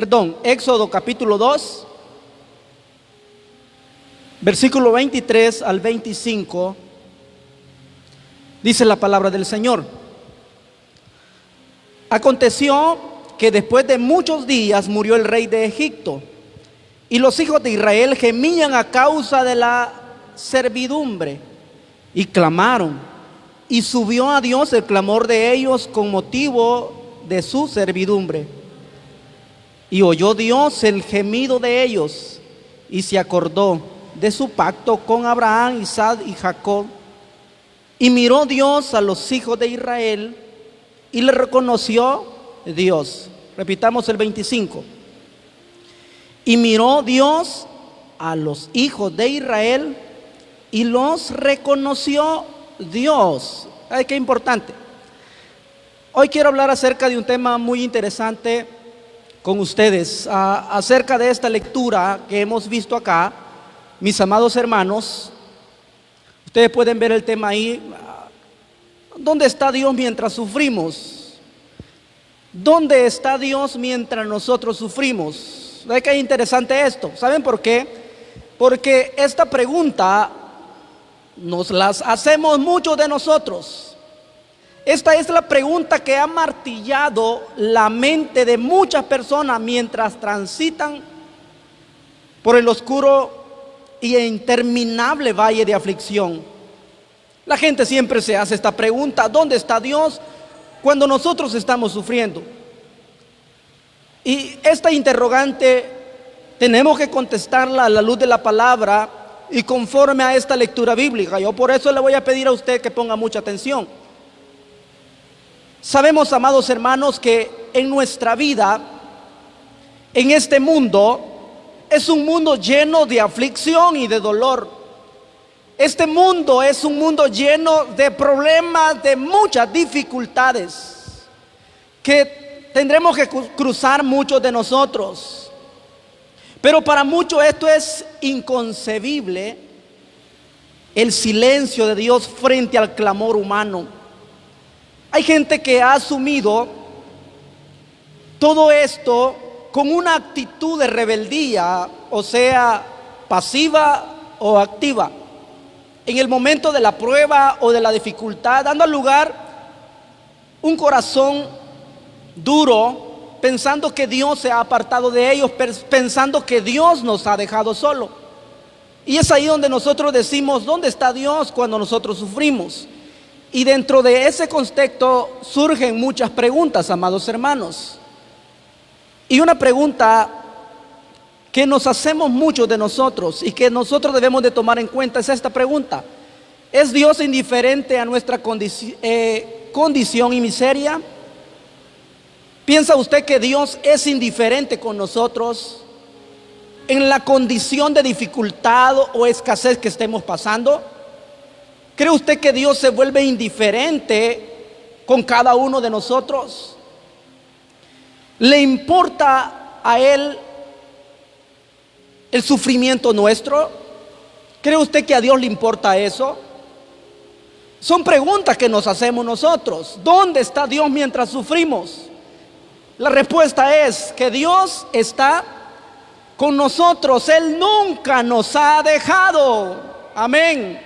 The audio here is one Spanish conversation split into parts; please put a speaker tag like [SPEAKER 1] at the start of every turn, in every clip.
[SPEAKER 1] Éxodo capítulo 2, versículo 23 al 25, dice la palabra del Señor. Aconteció que después de muchos días murió el rey de Egipto, y los hijos de Israel gemían a causa de la servidumbre, y clamaron, y subió a Dios el clamor de ellos con motivo de su servidumbre. Y oyó Dios el gemido de ellos, y se acordó de su pacto con Abraham, Isaac y Jacob. Y miró Dios a los hijos de Israel, y le reconoció Dios. Repitamos el 25. Y miró Dios a los hijos de Israel, y los reconoció Dios. Ay, qué importante. Hoy quiero hablar acerca de un tema muy interesante con ustedes, acerca de esta lectura que hemos visto acá, mis amados hermanos. Ustedes pueden ver el tema ahí. ¿Dónde está Dios mientras sufrimos? ¿Dónde está Dios mientras nosotros sufrimos? ¿Ve que es interesante esto? ¿Saben por qué? Porque esta pregunta nos las hacemos muchos de nosotros. Esta es la pregunta que ha martillado la mente de muchas personas mientras transitan por el oscuro y interminable valle de aflicción. La gente siempre se hace esta pregunta: ¿dónde está Dios cuando nosotros estamos sufriendo? Y esta interrogante tenemos que contestarla a la luz de la palabra y conforme a esta lectura bíblica. Yo por eso le voy a pedir a usted que ponga mucha atención. Sabemos, amados hermanos, que en nuestra vida, en este mundo, es un mundo lleno de aflicción y de dolor. Este mundo es un mundo lleno de problemas, de muchas dificultades que tendremos que cruzar muchos de nosotros. Pero para muchos esto es inconcebible, el silencio de Dios frente al clamor humano. Hay gente que ha asumido todo esto con una actitud de rebeldía, o sea, pasiva o activa, en el momento de la prueba o de la dificultad, dando lugar un corazón duro, pensando que Dios se ha apartado de ellos, pensando que Dios nos ha dejado solo. Y es ahí donde nosotros decimos: ¿dónde está Dios cuando nosotros sufrimos? Y dentro de ese contexto surgen muchas preguntas, amados hermanos. Y una pregunta que nos hacemos muchos de nosotros y que nosotros debemos de tomar en cuenta es esta pregunta: ¿es Dios indiferente a nuestra condición y miseria? ¿Piensa usted que Dios es indiferente con nosotros en la condición de dificultad o escasez que estemos pasando? ¿Cree usted que Dios se vuelve indiferente con cada uno de nosotros? ¿Le importa a Él el sufrimiento nuestro? ¿Cree usted que a Dios le importa eso? Son preguntas que nos hacemos nosotros. ¿Dónde está Dios mientras sufrimos? La respuesta es que Dios está con nosotros. Él nunca nos ha dejado. Amén.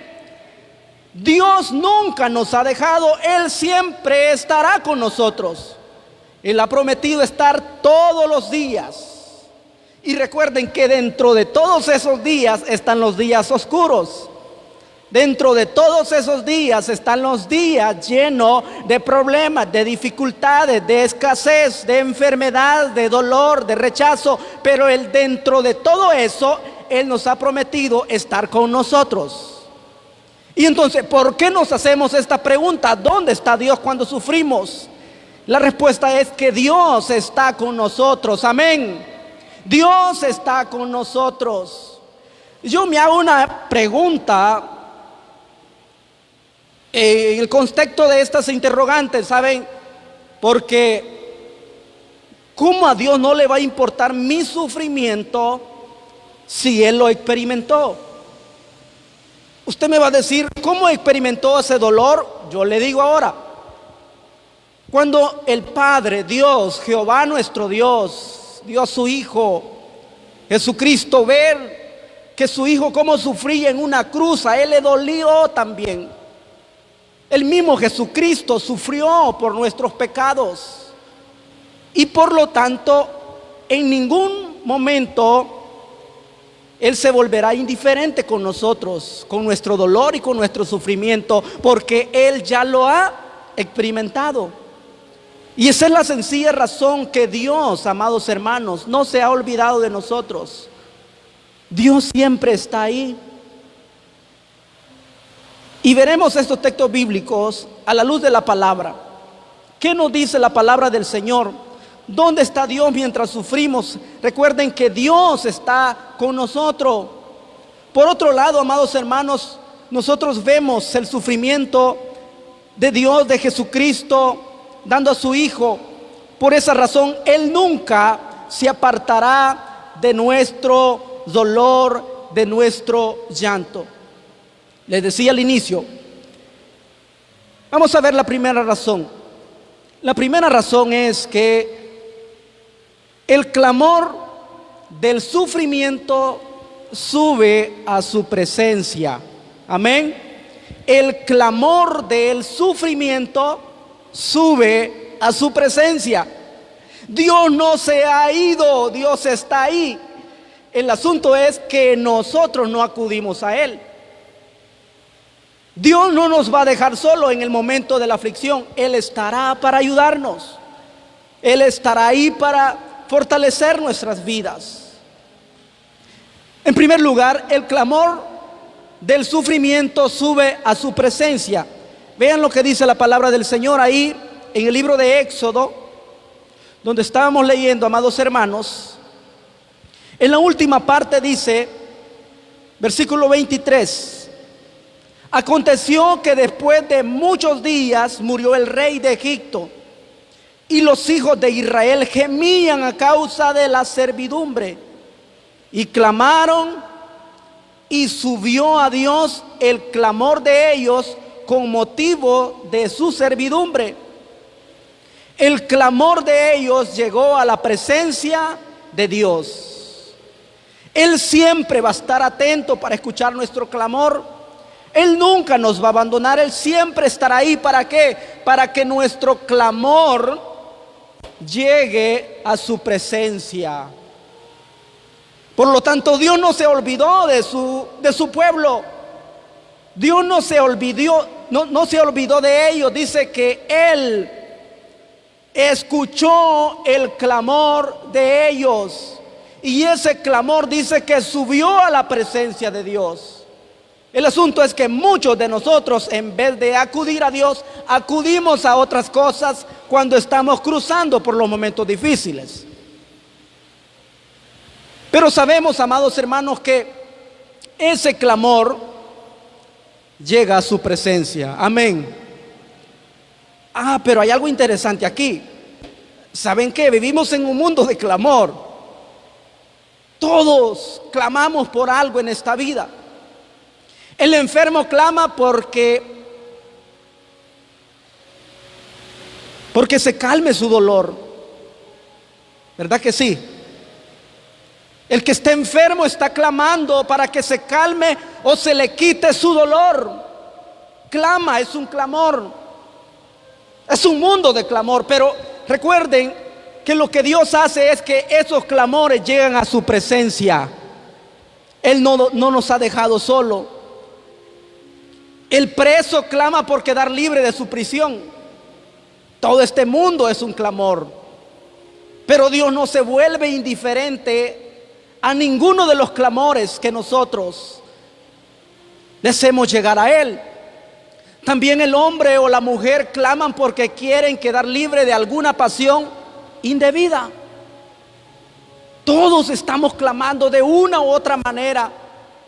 [SPEAKER 1] Dios nunca nos ha dejado. Él siempre estará con nosotros. Él ha prometido estar todos los días. Y recuerden que dentro de todos esos días están los días oscuros. Dentro de todos esos días están los días llenos de problemas, de dificultades, de escasez, de enfermedad, de dolor, de rechazo. Pero Él, dentro de todo eso, Él nos ha prometido estar con nosotros. Y entonces, ¿por qué nos hacemos esta pregunta? ¿Dónde está Dios cuando sufrimos? La respuesta es que Dios está con nosotros. Amén. Dios está con nosotros. Yo me hago una pregunta en el contexto de estas interrogantes, ¿saben? Porque ¿cómo a Dios no le va a importar mi sufrimiento si Él lo experimentó? Usted me va a decir: ¿cómo experimentó ese dolor? Yo le digo ahora: cuando el Padre, Dios, Jehová nuestro Dios, dio a su Hijo Jesucristo, ver que su Hijo cómo sufría en una cruz, a Él le dolió también. El mismo Jesucristo sufrió por nuestros pecados y por lo tanto en ningún momento Él se volverá indiferente con nosotros, con nuestro dolor y con nuestro sufrimiento, porque Él ya lo ha experimentado. Y esa es la sencilla razón que Dios, amados hermanos, no se ha olvidado de nosotros. Dios siempre está ahí. Y veremos estos textos bíblicos a la luz de la palabra. ¿Qué nos dice la palabra del Señor? ¿Dónde está Dios mientras sufrimos? Recuerden que Dios está con nosotros. Por otro lado, amados hermanos, nosotros vemos el sufrimiento de Dios, de Jesucristo, dando a su Hijo. Por esa razón, Él nunca se apartará de nuestro dolor, de nuestro llanto. Les decía al inicio, vamos a ver la primera razón. La primera razón es que el clamor del sufrimiento sube a su presencia. Amén. El clamor del sufrimiento sube a su presencia. Dios no se ha ido, Dios está ahí. El asunto es que nosotros no acudimos a Él. Dios no nos va a dejar solo en el momento de la aflicción. Él estará para ayudarnos. Él estará ahí para fortalecer nuestras vidas. En primer lugar, el clamor del sufrimiento sube a su presencia. Vean lo que dice la palabra del Señor ahí en el libro de Éxodo, donde estábamos leyendo, amados hermanos. En la última parte dice, versículo 23: aconteció que después de muchos días murió el rey de Egipto, y los hijos de Israel gemían a causa de la servidumbre, y clamaron, y subió a Dios el clamor de ellos con motivo de su servidumbre. El clamor de ellos llegó a la presencia de Dios. Él siempre va a estar atento para escuchar nuestro clamor. Él nunca nos va a abandonar. Él siempre estará ahí. ¿Para qué? Para que nuestro clamor llegue a su presencia. Por lo tanto, Dios no se olvidó de su pueblo. Dios no se olvidó de ellos. Dice que Él escuchó el clamor de ellos, y ese clamor dice que subió a la presencia de Dios. El asunto es que muchos de nosotros, en vez de acudir a Dios, acudimos a otras cosas cuando estamos cruzando por los momentos difíciles. Pero sabemos, amados hermanos, que ese clamor llega a su presencia. Amén. Pero hay algo interesante aquí. ¿Saben qué? Vivimos en un mundo de clamor. Todos clamamos por algo en esta vida. El enfermo clama porque se calme su dolor. ¿Verdad que sí? El que está enfermo está clamando para que se calme o se le quite su dolor. Clama, es un clamor. Es un mundo de clamor, pero recuerden que lo que Dios hace es que esos clamores llegan a su presencia. Él no nos ha dejado solo. El preso clama por quedar libre de su prisión. Todo este mundo es un clamor. Pero Dios no se vuelve indiferente a ninguno de los clamores que nosotros deseemos llegar a Él. También el hombre o la mujer claman porque quieren quedar libre de alguna pasión indebida. Todos estamos clamando de una u otra manera.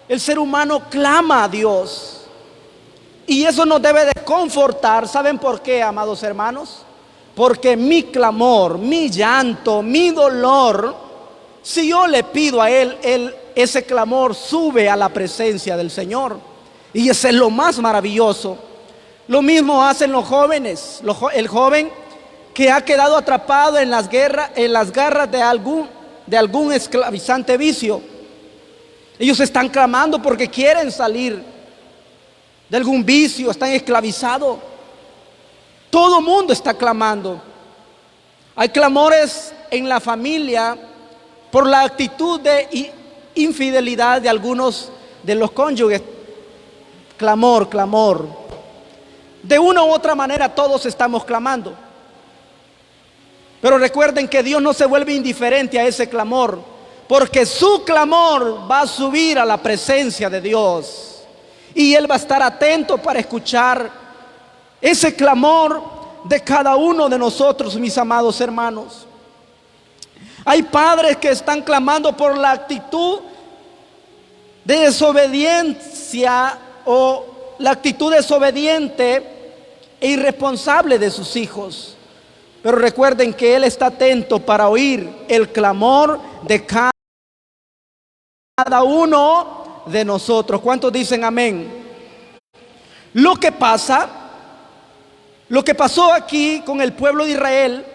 [SPEAKER 1] El ser humano clama a Dios. Y eso nos debe de confortar. ¿Saben por qué, amados hermanos? Porque mi clamor, mi llanto, mi dolor, si yo le pido a Él, ese clamor sube a la presencia del Señor. Y ese es lo más maravilloso. Lo mismo hacen los jóvenes. El joven que ha quedado atrapado en las garras de de algún esclavizante vicio. Ellos están clamando porque quieren salir de algún vicio, están esclavizados. Todo mundo está clamando. Hay clamores en la familia por la actitud de infidelidad de algunos de los cónyuges. Clamor, clamor. De una u otra manera todos estamos clamando. Pero recuerden que Dios no se vuelve indiferente a ese clamor, porque su clamor va a subir a la presencia de Dios. Y Él va a estar atento para escuchar ese clamor de cada uno de nosotros, mis amados hermanos. Hay padres que están clamando por la actitud de desobediencia o la actitud desobediente e irresponsable de sus hijos. Pero recuerden que Él está atento para oír el clamor de cada uno de nosotros. ¿Cuántos dicen amén? Lo que pasó aquí con el pueblo de Israel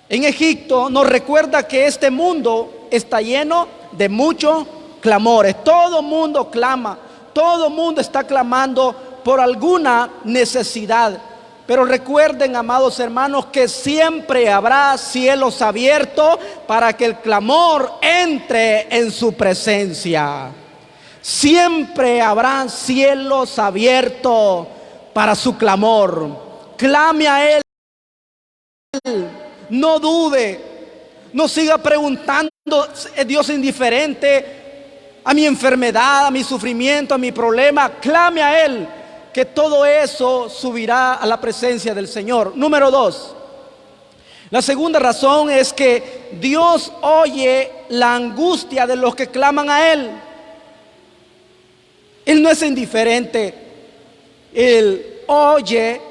[SPEAKER 1] en Egipto nos recuerda que este mundo está lleno de muchos clamores. Todo mundo clama, todo mundo está clamando por alguna necesidad. Pero recuerden, amados hermanos, que siempre habrá cielos abiertos para que el clamor entre en su presencia. Siempre habrá cielos abiertos para su clamor. Clame a Él. No dude. No siga preguntando, ¿es Dios indiferente a mi enfermedad, a mi sufrimiento, a mi problema? Clame a Él, que todo eso subirá a la presencia del Señor. Número 2. La segunda razón es que Dios oye la angustia de los que claman a Él. Él no es indiferente. Él oye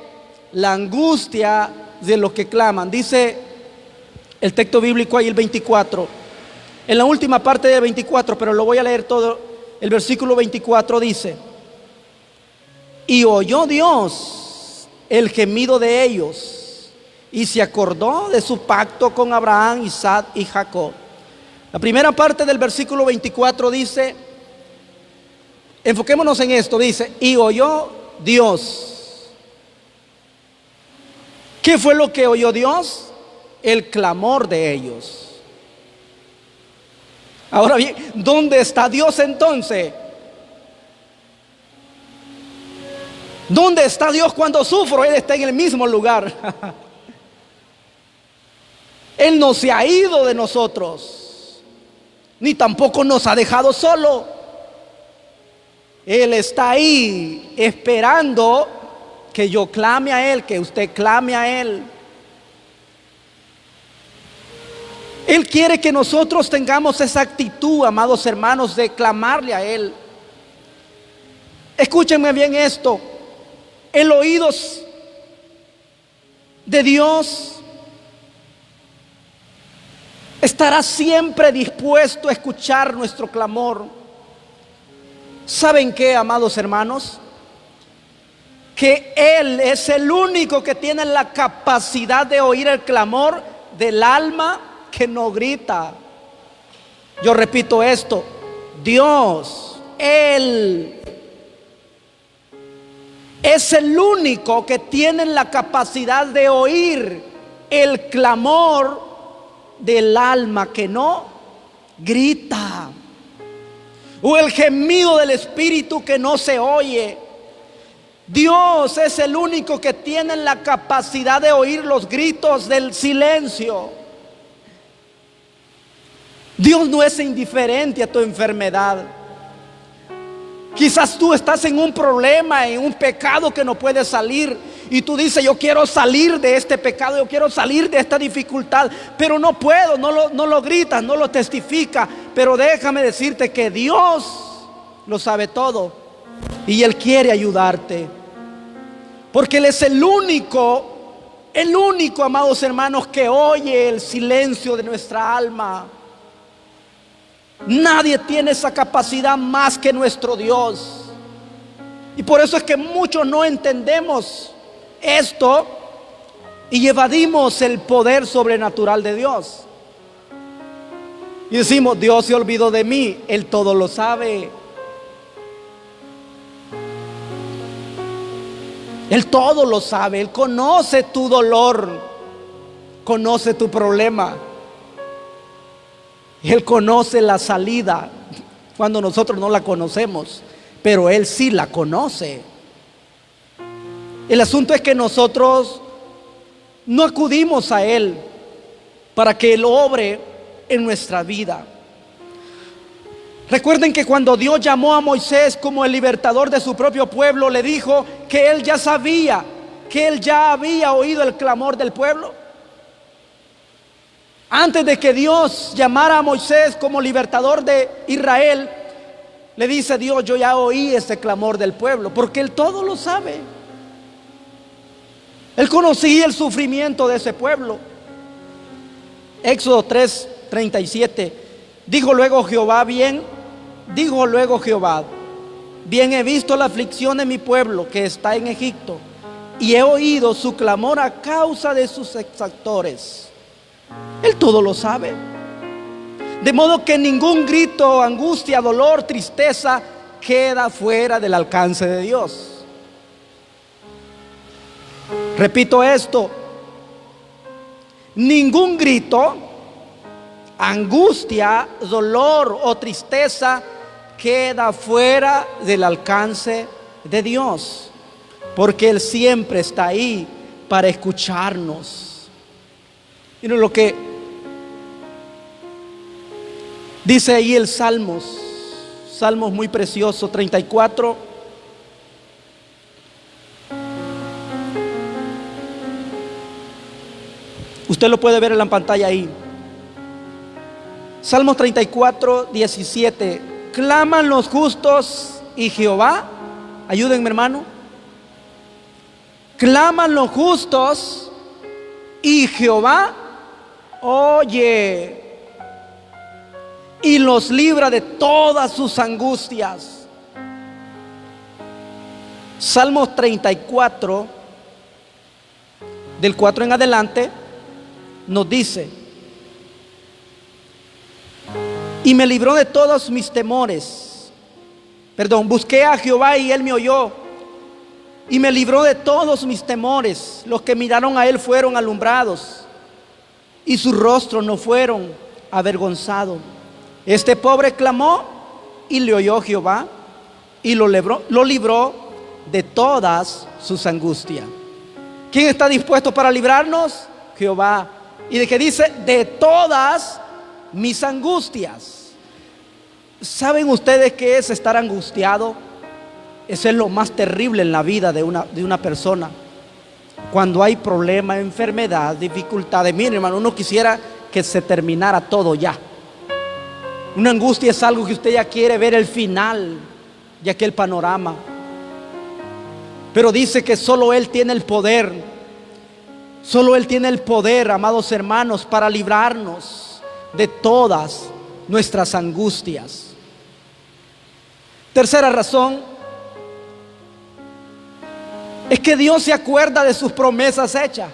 [SPEAKER 1] la angustia de los que claman. Dice el texto bíblico ahí, el 24. En la última parte del 24, pero lo voy a leer todo. El versículo 24 dice: y oyó Dios el gemido de ellos, y se acordó de su pacto con Abraham, Isaac y Jacob. La primera parte del versículo 24 dice, enfoquémonos en esto, dice, y oyó Dios. ¿Qué fue lo que oyó Dios? El clamor de ellos. Ahora bien, ¿dónde está Dios entonces? ¿Dónde está Dios cuando sufro? Él está en el mismo lugar. Él no se ha ido de nosotros, ni tampoco nos ha dejado solo. Él está ahí esperando que yo clame a Él, que usted clame a Él. Él quiere que nosotros tengamos esa actitud, amados hermanos, de clamarle a Él. Escúchenme bien esto. El oído de Dios estará siempre dispuesto a escuchar nuestro clamor. ¿Saben qué, amados hermanos? Que Él es el único que tiene la capacidad de oír el clamor del alma que no grita. Yo repito esto: Dios, Él es el único que tiene la capacidad de oír el clamor del alma que no grita, o el gemido del espíritu que no se oye. Dios es el único que tiene la capacidad de oír los gritos del silencio. Dios no es indiferente a tu enfermedad. Quizás tú estás en un problema, en un pecado que no puedes salir, y tú dices, yo quiero salir de este pecado, yo quiero salir de esta dificultad, pero no puedo, no lo gritas, no lo testifica. Pero déjame decirte que Dios lo sabe todo, y Él quiere ayudarte, porque Él es el único, amados hermanos, que oye el silencio de nuestra alma. Nadie tiene esa capacidad más que nuestro Dios. Y por eso es que muchos no entendemos esto y evadimos el poder sobrenatural de Dios. Y decimos, Dios se olvidó de mí. Él todo lo sabe. Él todo lo sabe. Él conoce tu dolor, conoce tu problema. Él conoce la salida cuando nosotros no la conocemos, pero Él sí la conoce. El asunto es que nosotros no acudimos a Él para que Él obre en nuestra vida. Recuerden que cuando Dios llamó a Moisés como el libertador de su propio pueblo, le dijo que Él ya sabía, que Él ya había oído el clamor del pueblo. Antes de que Dios llamara a Moisés como libertador de Israel, le dice Dios, yo ya oí ese clamor del pueblo, porque Él todo lo sabe. Él conocía el sufrimiento de ese pueblo. Éxodo 3:37. Dijo luego Jehová, bien he visto la aflicción de mi pueblo que está en Egipto, y he oído su clamor a causa de sus exactores. Él todo lo sabe. De modo que ningún grito, angustia, dolor, tristeza queda fuera del alcance de Dios. Repito esto: ningún grito, angustia, dolor o tristeza queda fuera del alcance de Dios, porque Él siempre está ahí para escucharnos. Miren lo que dice ahí el Salmos muy precioso, 34. Usted lo puede ver en la pantalla ahí. Salmos 34, 17. Claman los justos y Jehová, ayúdenme hermano. Claman los justos y Jehová oye y los libra de todas sus angustias. Salmos 34, del 4 en adelante, nos dice: y me libró de todos mis temores. Busqué a Jehová y Él me oyó, y me libró de todos mis temores. Los que miraron a Él fueron alumbrados, y sus rostros no fueron avergonzados. Este pobre clamó, y le oyó Jehová, y lo libró de todas sus angustias. ¿Quién está dispuesto para librarnos? Jehová. Y de que dice, de todas mis angustias. ¿Saben ustedes qué es estar angustiado? Eso es lo más terrible en la vida de una persona. Cuando hay problema, enfermedad, dificultades. Miren hermano, uno quisiera que se terminara todo ya. Una angustia es algo que usted ya quiere ver el final de aquel panorama. Pero dice que solo Él tiene el poder. Solo Él tiene el poder, amados hermanos, para librarnos de todas nuestras angustias. Tercera razón es que Dios se acuerda de sus promesas hechas.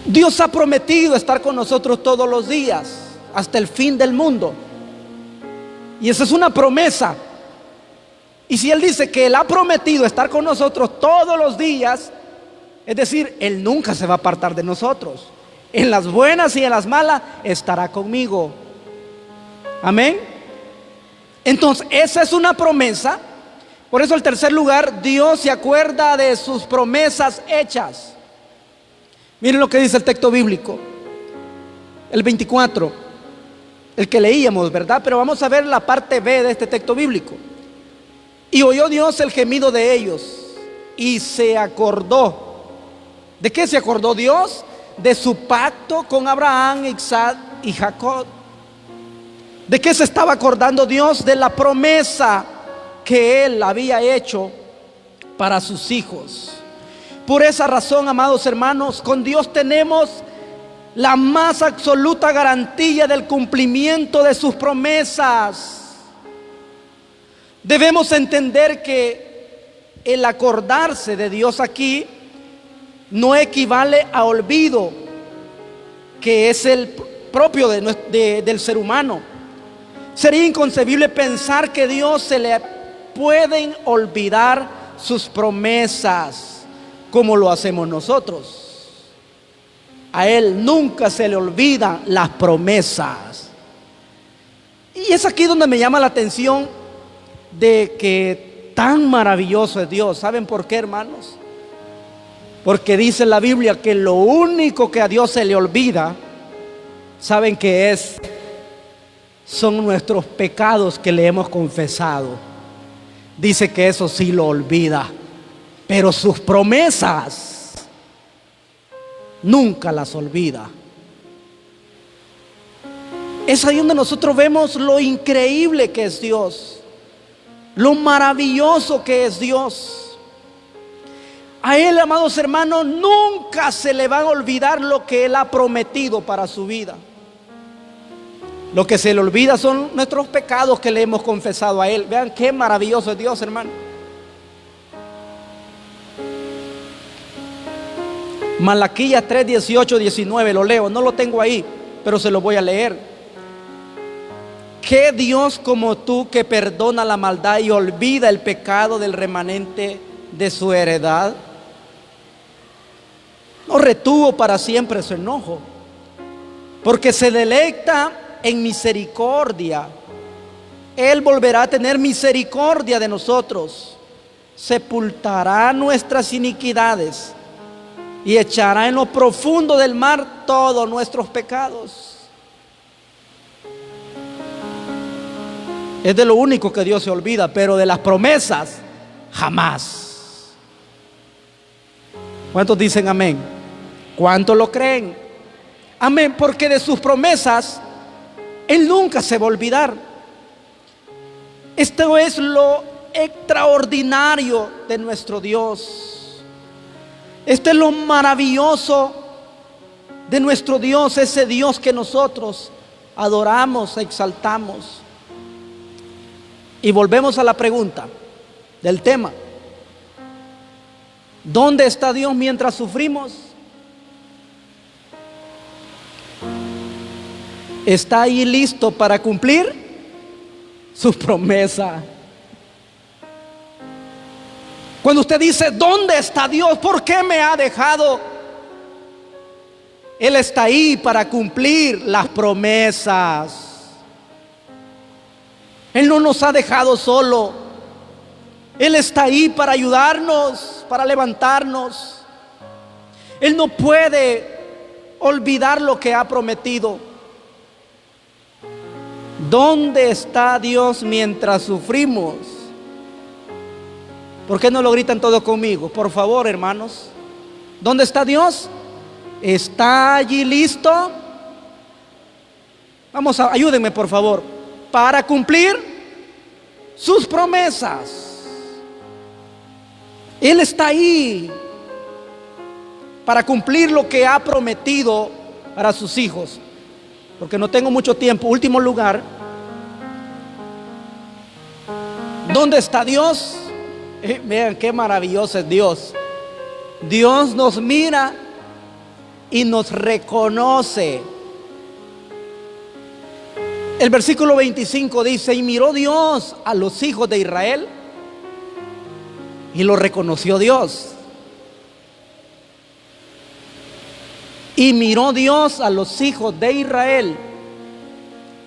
[SPEAKER 1] Dios ha prometido estar con nosotros todos los días hasta el fin del mundo, y esa es una promesa. Y si Él dice que Él ha prometido estar con nosotros todos los días, es decir, Él nunca se va a apartar de nosotros. En las buenas y en las malas estará conmigo. Amén. Entonces esa es una promesa. Por eso, en tercer lugar, Dios se acuerda de sus promesas hechas. Miren lo que dice el texto bíblico, el 24, el que leíamos, ¿verdad? Pero vamos a ver la parte B de este texto bíblico. Y oyó Dios el gemido de ellos, y se acordó. ¿De qué se acordó Dios? De su pacto con Abraham, Isaac y Jacob. ¿De qué se estaba acordando Dios? De la promesa que Él había hecho para sus hijos. Por esa razón, amados hermanos, con Dios tenemos la más absoluta garantía del cumplimiento de sus promesas. Debemos entender que el acordarse de Dios aquí no equivale a olvido, que es el propio del ser humano. Sería inconcebible pensar que a Dios se le pueden olvidar sus promesas como lo hacemos nosotros. A Él nunca se le olvidan las promesas. Y es aquí donde me llama la atención de que tan maravilloso es Dios. ¿Saben por qué, hermanos? Porque dice la Biblia que lo único que a Dios se le olvida, ¿saben qué es? Son nuestros pecados que le hemos confesado. Dice que eso sí lo olvida, pero sus promesas nunca las olvida. Es ahí donde nosotros vemos lo increíble que es Dios, lo maravilloso que es Dios. A Él, amados hermanos, nunca se le va a olvidar lo que Él ha prometido para su vida. Lo que se le olvida son nuestros pecados que le hemos confesado a Él. Vean qué maravilloso es Dios, hermano. Malaquías 3, 18, 19, lo leo, no lo tengo ahí, pero se lo voy a leer. ¿Qué Dios como tú que perdona la maldad y olvida el pecado del remanente de su heredad? No retuvo para siempre su enojo, porque se deleita en misericordia. Él volverá a tener misericordia de nosotros, sepultará nuestras iniquidades y echará en lo profundo del mar todos nuestros pecados. Es de lo único que Dios se olvida, pero de las promesas jamás. ¿Cuántos dicen amén? ¿Cuántos lo creen? Amén, porque de sus promesas Él nunca se va a olvidar. Esto es lo extraordinario de nuestro Dios. Esto es lo maravilloso de nuestro Dios, ese Dios que nosotros adoramos, exaltamos. Y volvemos a la pregunta del tema: ¿dónde está Dios mientras sufrimos? ¿Está ahí listo para cumplir sus promesas? Cuando usted dice ¿dónde está Dios? ¿Por qué me ha dejado? Él está ahí para cumplir las promesas. Él no nos ha dejado solo. Él está ahí para ayudarnos, para levantarnos. Él no puede olvidar lo que ha prometido. ¿Dónde está Dios mientras sufrimos? ¿Por qué no lo gritan todos conmigo? Por favor, hermanos. ¿Dónde está Dios? ¿Está allí listo? Ayúdenme, por favor. Para cumplir sus promesas. Él está ahí para cumplir lo que ha prometido para sus hijos. Porque no tengo mucho tiempo. Último lugar, ¿dónde está Dios? Vean qué maravilloso es Dios. Dios nos mira y nos reconoce. El versículo 25 dice: y miró Dios a los hijos de Israel y lo reconoció Dios. Y miró Dios a los hijos de Israel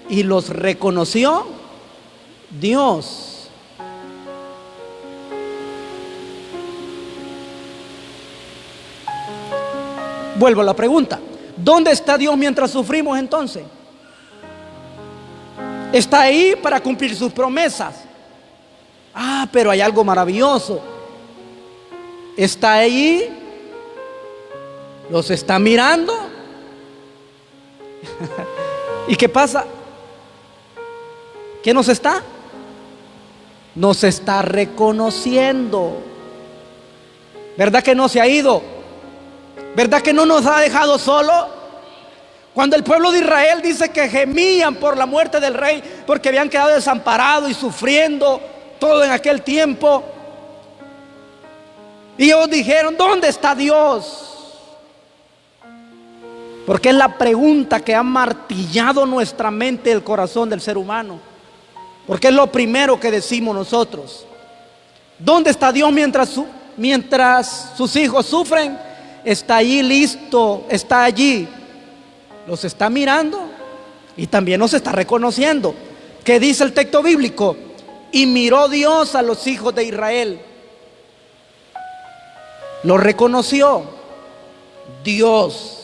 [SPEAKER 1] y los reconoció Dios. Vuelvo a la pregunta: ¿dónde está Dios mientras sufrimos entonces? Está ahí para cumplir sus promesas. Pero hay algo maravilloso. Está ahí, los está mirando. ¿Y qué pasa? ¿Qué nos está? Nos está reconociendo. ¿Verdad que no se ha ido? ¿Verdad que no nos ha dejado solo? Cuando el pueblo de Israel dice que gemían por la muerte del rey, porque habían quedado desamparados y sufriendo todo en aquel tiempo, y ellos dijeron: ¿dónde está Dios? Porque es la pregunta que ha martillado nuestra mente y el corazón del ser humano. Porque es lo primero que decimos nosotros. ¿Dónde está Dios mientras sus hijos sufren? Está allí listo, está allí. Los está mirando y también nos está reconociendo. ¿Qué dice el texto bíblico? Y miró Dios a los hijos de Israel. Lo reconoció Dios.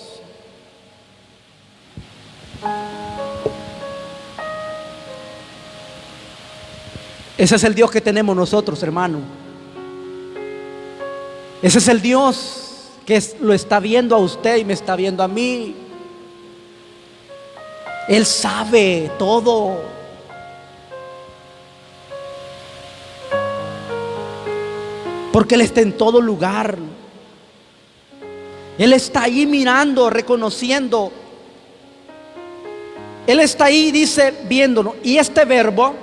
[SPEAKER 1] Ese es el Dios que tenemos nosotros, hermano. Ese es el Dios que lo está viendo a usted y me está viendo a mí. Él sabe todo. Porque Él está en todo lugar. Él está ahí mirando, reconociendo. Él está ahí, dice, viéndonos. Y este verbo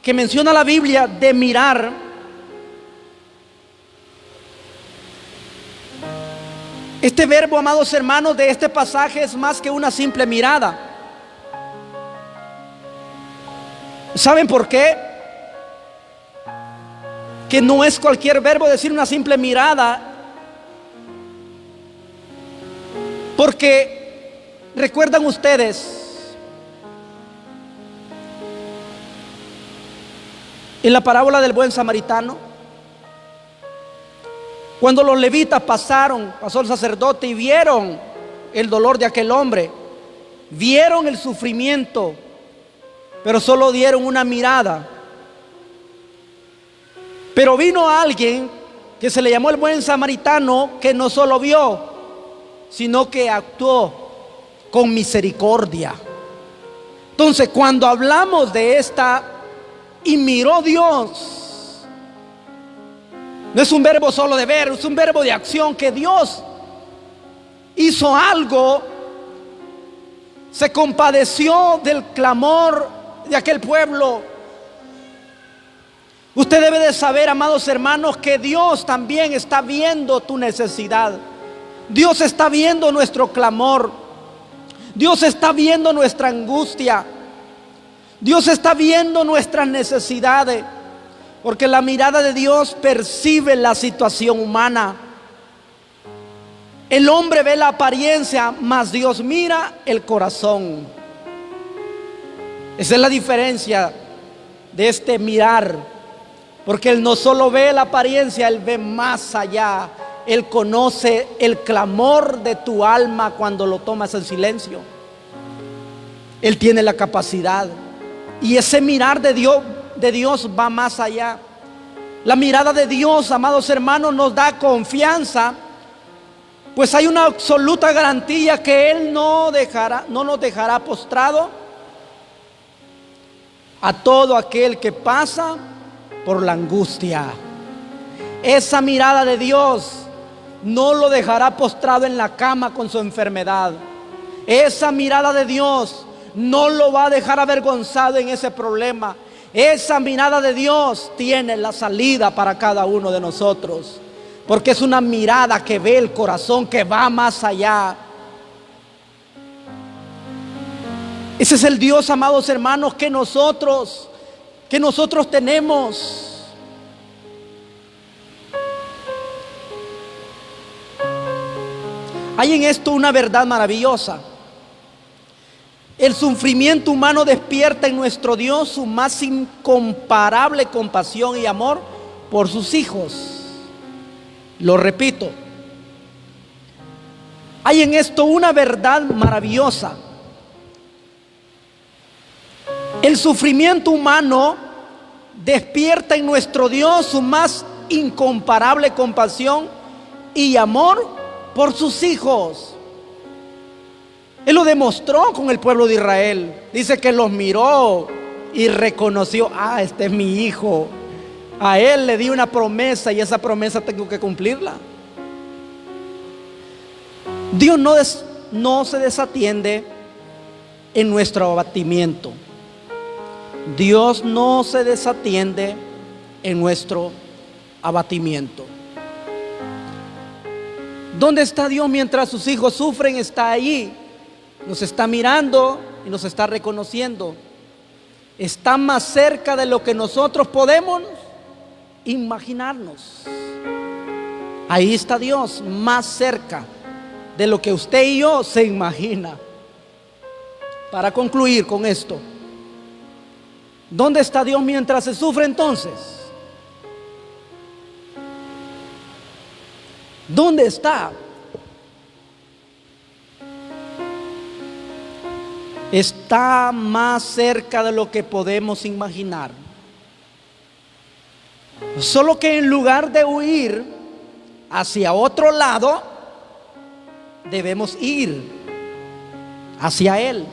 [SPEAKER 1] que menciona la Biblia de mirar, este verbo, amados hermanos, de este pasaje es más que una simple mirada. ¿Saben por qué? Que no es cualquier verbo decir una simple mirada. Porque recuerdan ustedes en la parábola del buen samaritano, cuando los levitas pasó el sacerdote y vieron el dolor de aquel hombre, vieron el sufrimiento, pero solo dieron una mirada. Pero vino alguien que se le llamó el buen samaritano, que no solo vio, sino que actuó con misericordia. Entonces, cuando hablamos de esta y miró Dios, no es un verbo solo de ver, es un verbo de acción, que Dios hizo algo, se compadeció del clamor de aquel pueblo. Usted debe de saber, amados hermanos, que Dios también está viendo tu necesidad. Dios está viendo nuestro clamor. Dios está viendo nuestra angustia. Dios está viendo nuestras necesidades, porque la mirada de Dios percibe la situación humana. El hombre ve la apariencia, mas Dios mira el corazón. Esa es la diferencia de este mirar, porque Él no solo ve la apariencia, Él ve más allá. Él conoce el clamor de tu alma cuando lo tomas en silencio. Él tiene la capacidad. Y ese mirar de Dios va más allá. La mirada de Dios, amados hermanos, nos da confianza, pues hay una absoluta garantía que Él no nos dejará postrado a todo aquel que pasa por la angustia. Esa mirada de Dios no lo dejará postrado en la cama con su enfermedad. Esa mirada de Dios no lo va a dejar avergonzado en ese problema. Esa mirada de Dios tiene la salida para cada uno de nosotros, porque es una mirada que ve el corazón, que va más allá. Ese es el Dios, amados hermanos, que nosotros tenemos. Hay en esto una verdad maravillosa. El sufrimiento humano despierta en nuestro Dios su más incomparable compasión y amor por sus hijos. Lo repito, hay en esto una verdad maravillosa. El sufrimiento humano despierta en nuestro Dios su más incomparable compasión y amor por sus hijos. Él lo demostró con el pueblo de Israel. Dice que los miró y reconoció: este es mi hijo. A él le di una promesa y esa promesa tengo que cumplirla. Dios no se desatiende en nuestro abatimiento. Dios no se desatiende en nuestro abatimiento. ¿Dónde está Dios mientras sus hijos sufren? Está allí. Nos está mirando y nos está reconociendo. Está más cerca de lo que nosotros podemos imaginarnos. Ahí está Dios, más cerca de lo que usted y yo se imagina. Para concluir con esto, ¿dónde está Dios mientras se sufre entonces? ¿Dónde está? Está más cerca de lo que podemos imaginar. Solo que en lugar de huir hacia otro lado, debemos ir hacia Él.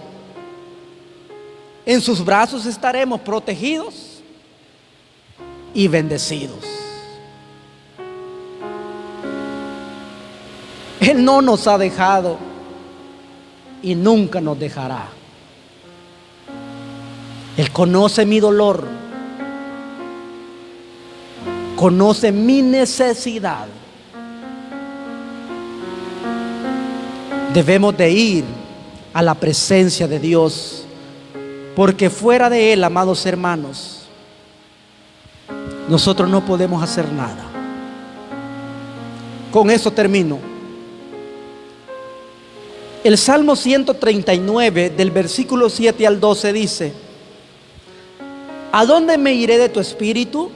[SPEAKER 1] En sus brazos estaremos protegidos y bendecidos. Él no nos ha dejado y nunca nos dejará. Él conoce mi dolor, conoce mi necesidad. Debemos de ir a la presencia de Dios, porque fuera de Él, amados hermanos, nosotros no podemos hacer nada. Con eso termino. El Salmo 139 del versículo 7 al 12 dice: ¿a dónde me iré de tu espíritu?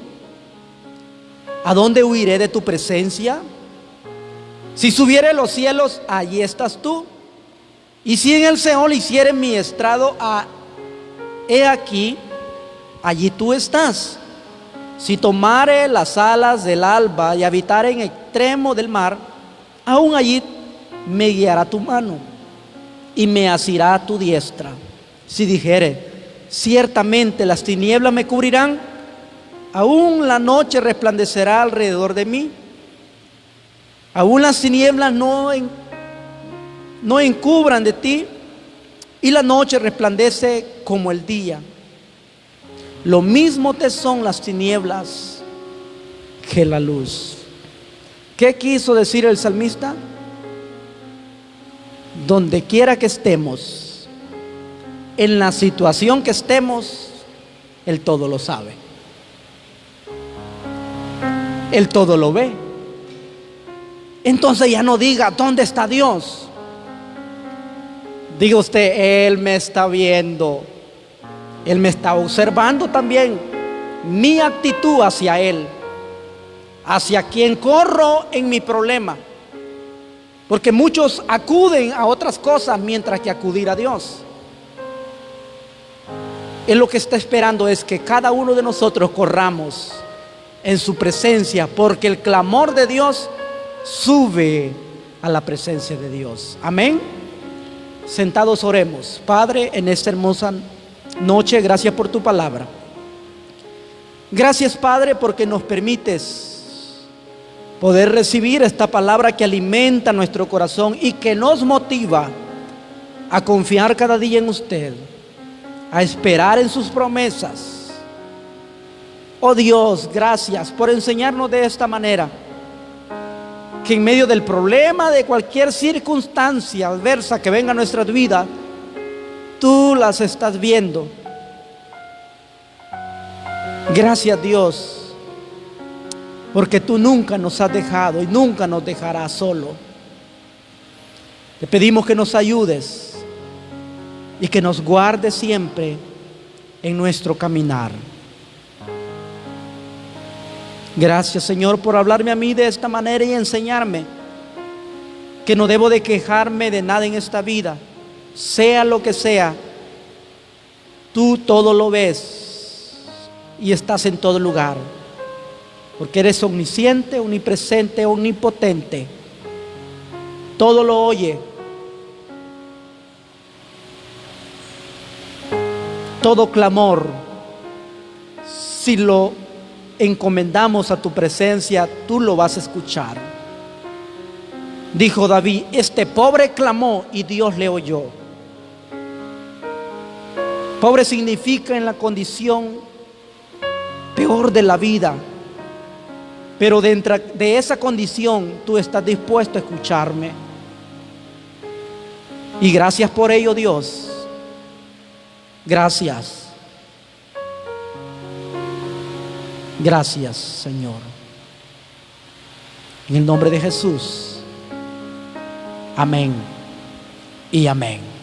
[SPEAKER 1] ¿A dónde huiré de tu presencia? Si subiere a los cielos, allí estás tú. Y si en el Seol hiciere mi estrado, he aquí, allí tú estás. Si tomare las alas del alba y habitare en extremo del mar, aún allí me guiará tu mano y me asirá tu diestra. Si dijere, ciertamente las tinieblas me cubrirán, aún la noche resplandecerá alrededor de mí. Aún las tinieblas no encubran de ti, y la noche resplandece como el día. Lo mismo te son las tinieblas que la luz. ¿Qué quiso decir el salmista? Donde quiera que estemos, en la situación que estemos, Él todo lo sabe. Él todo lo ve. Entonces ya no diga, ¿dónde está Dios? Diga usted, Él me está viendo. Él me está observando también mi actitud hacia Él, hacia quien corro en mi problema. Porque muchos acuden a otras cosas mientras que acudir a Dios. Él lo que está esperando es que cada uno de nosotros corramos en su presencia, porque el clamor de Dios sube a la presencia de Dios. Amén. Sentados oremos. Padre, en esta hermosa noche, gracias por tu palabra. Gracias, Padre, porque nos permites poder recibir esta palabra que alimenta nuestro corazón y que nos motiva a confiar cada día en usted, a esperar en sus promesas. Oh Dios, gracias por enseñarnos de esta manera, que en medio del problema, de cualquier circunstancia adversa que venga a nuestra vida, tú las estás viendo. Gracias, Dios, porque tú nunca nos has dejado y nunca nos dejarás solo. Te pedimos que nos ayudes y que nos guardes siempre en nuestro caminar. Gracias, Señor, por hablarme a mí de esta manera y enseñarme que no debo de quejarme de nada en esta vida. Sea lo que sea, tú todo lo ves y estás en todo lugar, porque eres omnisciente, omnipresente, omnipotente. Todo lo oye, todo clamor, si lo encomendamos a tu presencia, tú lo vas a escuchar. Dijo David, este pobre clamó y Dios le oyó. Pobre significa en la condición peor de la vida, Pero dentro de esa condición tú estás dispuesto a escucharme. Y gracias por ello, Dios. Gracias. Gracias, Señor. En el nombre de Jesús. Amén y amén.